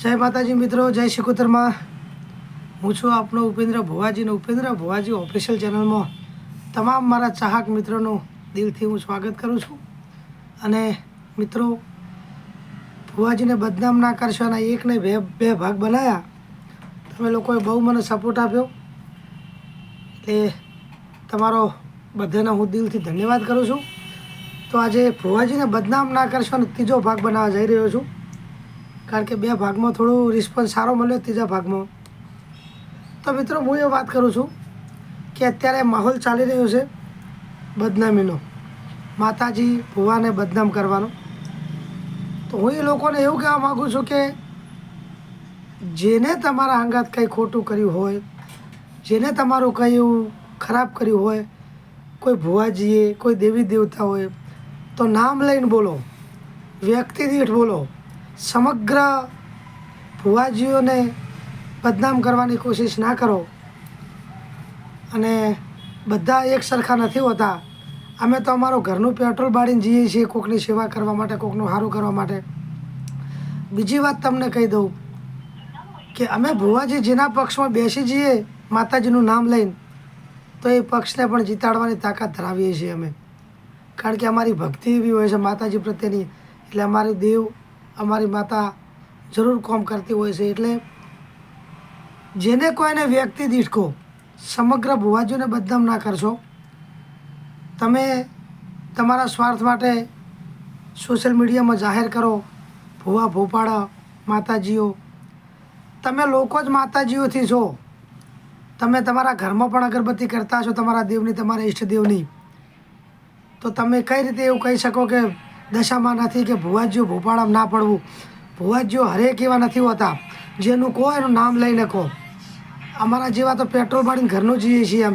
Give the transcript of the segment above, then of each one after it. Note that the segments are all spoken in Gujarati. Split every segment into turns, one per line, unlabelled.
जय माताजी मित्रों, जय शिकोतर में हूँ छूँ आपनो उपेन्द्र भुवाजी ने उपेन्द्र भुवाजी ऑफिशियल चैनल में तमाम मारा चाहक मित्रों दिल थी हूँ स्वागत करूँ छूँ। अने मित्रों भुवाजी ने बदनाम ना करशो अने एक ने बे भाग बनाया तमे लोकोए बहु मने सपोर्ट आप्यो एटले तमारो बधाने हूँ दिल थी धन्यवाद करूँ छूँ। तो आज भुवाजी ने बदनाम ना करशो अने तीजो भाग बनावा जई रह्यो छूं कारण के बे भाग में थोड़ो रिस्पोन्स सारो मळ्यो तीजा भाग में। तो मित्रों हूँ ये बात करूँ छूँ कि अत्यारे माहौल चाली रह्यो छे बदनामीनो, माताजी भुवा ने बदनाम करवानो। तो हूँ ये लोकोने एवुं कहेवा मागुं छूं के जेने तमारा अंगात कंई खोटुं कर्युं होय, जेने तमारुं कंई एवुं खराब कर्युं होय, कोई भुवाजीए कोई देवी देवता होय तो नाम लईने बोलो, व्यक्ति दीठ बोलो। समग्र भुवाजीओने बदनाम करवानी कोशिश ना करो। अने बधा एक सरखा नथी होता। अमे तो अमारो घरनुं पेट्रोल बाळीने जीए छीए कोकनी सेवा करवा माटे, कोकनुं सारुं करवा माटे। बीजी वात तमने कही दऊं कि अमे भुवाजी जेना पक्ष में बेसी जीए माताजीनुं नाम लईने तो ए पक्षने पण जीताडवानी ताकत धरावीए छीए अमे, कारण के अमारी भक्ति एवी होय छे माताजी प्रत्येनी એટલે અમારી દેવ અમારી માતા જરૂર કામ કરતી હોય છે। એટલે જેને કોઈને વ્યક્તિ દીઠકો સમગ્ર ભુવાજીઓને બદનામ ના કરશો। તમે તમારા સ્વાર્થ માટે સોશિયલ મીડિયામાં જાહેર કરો ભુવા ભોપાળા માતાજીઓ, તમે લોકો જ માતાજીઓથી છો। તમે તમારા ઘરમાં પણ અગરબત્તી કરતા છો તમારા દેવની, તમારા ઈષ્ટદેવની, તો તમે કઈ રીતે એવું કહી શકો કે દશામાં નથી કે ભુવાજીઓ ભોપાળામાં ના પડવું? ભુવાજીઓ હરેક એવા નથી હોતા, જેનું કહો એનું નામ લઈને કહો। અમારા જેવા તો પેટ્રોલ બાળીને ઘરનું જીએ છીએ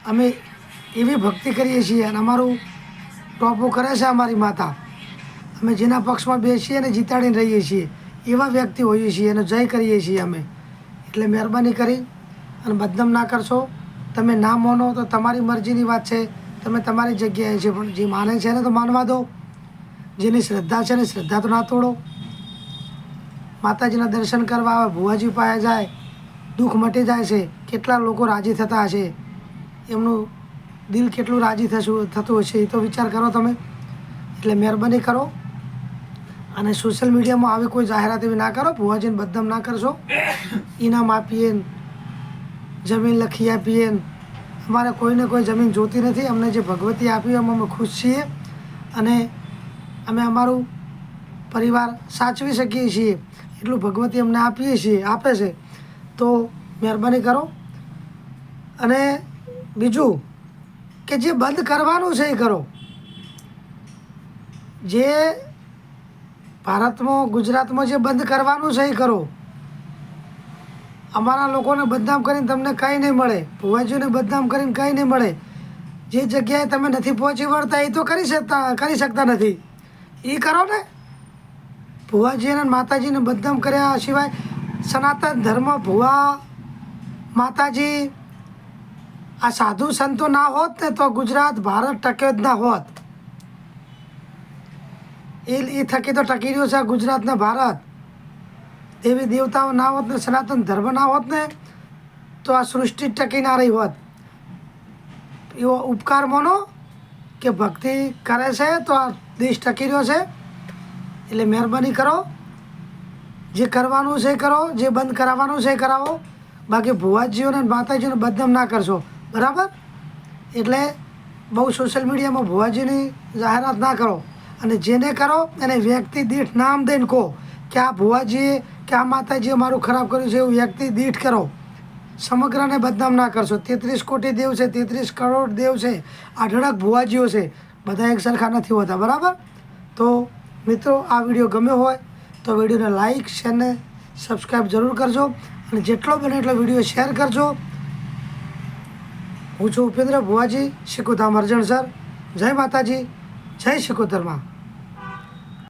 અમે એવી ભક્તિ કરીએ છીએ અને અમારું ટોપું કરે છે અમારી માતા। અમે જેના પક્ષમાં બેસીએ ને જીતાડીને રહીએ છીએ એવા વ્યક્તિ હોઈએ છીએ અને જય કરીએ છીએ અમે। એટલે મહેરબાની કરી અને બદનામ ના કરશો। તમે ના માનો તો તમારી મરજીની વાત છે, તમે તમારી જગ્યાએ છે, પણ જે માને છે ને તો માનવા દો, જેની શ્રદ્ધા છે ને શ્રદ્ધા તો ના તોડો। માતાજીના દર્શન કરવા આવે, ભુવાજી પાસે જાય, દુઃખ મટી જાય છે, કેટલા લોકો રાજી થતા હશે, એમનું દિલ કેટલું રાજી થતું હશે એ તો વિચાર કરો તમે। એટલે મહેરબાની કરો અને સોશિયલ મીડિયામાં આવી કોઈ જાહેરાત એવી ના કરો, ભુવાજીને બદનામ ના કરશો। ઇનામ આપીએ, જમીન લખી આપીએ, અમારે કોઈને કોઈ જમીન જોતી નથી। અમને જે ભગવતી આપી એમાં અમે ખુશ છીએ અને અમે અમારું પરિવાર સાચવી શકીએ છીએ એટલું ભગવતી અમને આપીએ છીએ, આપે છે। તો મહેરબાની કરો। અને બીજું કે જે બંધ કરવાનું છે એ કરો। જે ભારતમાં ગુજરાતમાં જે બંધ કરવાનું છે એ કરો। અમારા લોકોને બદનામ કરીને તમને કંઈ નહીં મળે, ભુવાજીઓને બદનામ કરીને કંઈ નહીં મળે। જે જગ્યાએ તમે નથી પહોંચી વળતા એ તો કરી શકતા નથી, એ કરો ને। ભુવાજી અને માતાજીને બદનામ કર્યા સિવાય સનાતન ધર્મ, ભુવા, માતાજી, આ સાધુ સંતો ના હોત ને તો ગુજરાત ભારત ટક્યો જ ના હોત। એ થકી તો ટકી રહ્યો છે ગુજરાતને ભારત। દેવી દેવતાઓ ના હોત ને, સનાતન ધર્મ ના હોત ને તો આ સૃષ્ટિ ટકી ના રહી હોત। એવો ઉપકાર માનો કે ભક્તિ કરે છે તો આ દેશ ટકી રહ્યો છે। એટલે મહેરબાની કરો, જે કરવાનું છે કરો, જે બંધ કરાવવાનું છે કરાવો, બાકી ભુવાજીઓને માતાજીઓને બદનામ ના કરશો, બરાબર? એટલે બહુ સોશિયલ મીડિયામાં ભુવાજીની જાહેરાત ના કરો અને જેને કરો એને વ્યક્તિ દીઠ નામ દઈને કહો કે આ ભુવાજીએ કે આ માતાજીએ મારું ખરાબ કર્યું છે, એવું વ્યક્તિ દીઠ કરો। સમગ્રને બદનામ ના કરશો। 33 કોટી દેવ છે, 33 કરોડ દેવ છે, અઢળક ભુવાજીઓ છે, બધા એક સરખા નથી હોતા, બરાબર? તો મિત્રો આ વિડીયો ગમ્યો હોય તો વિડીયોને લાઇક, શેર ને સબસ્ક્રાઈબ જરૂર કરજો અને જેટલો બને એટલો વિડીયો શેર કરજો। હું છું ઉપેન્દ્ર ભુવાજી, શિકોધામ અરજણ સર। જય માતાજી, જય શિકોતરમાં।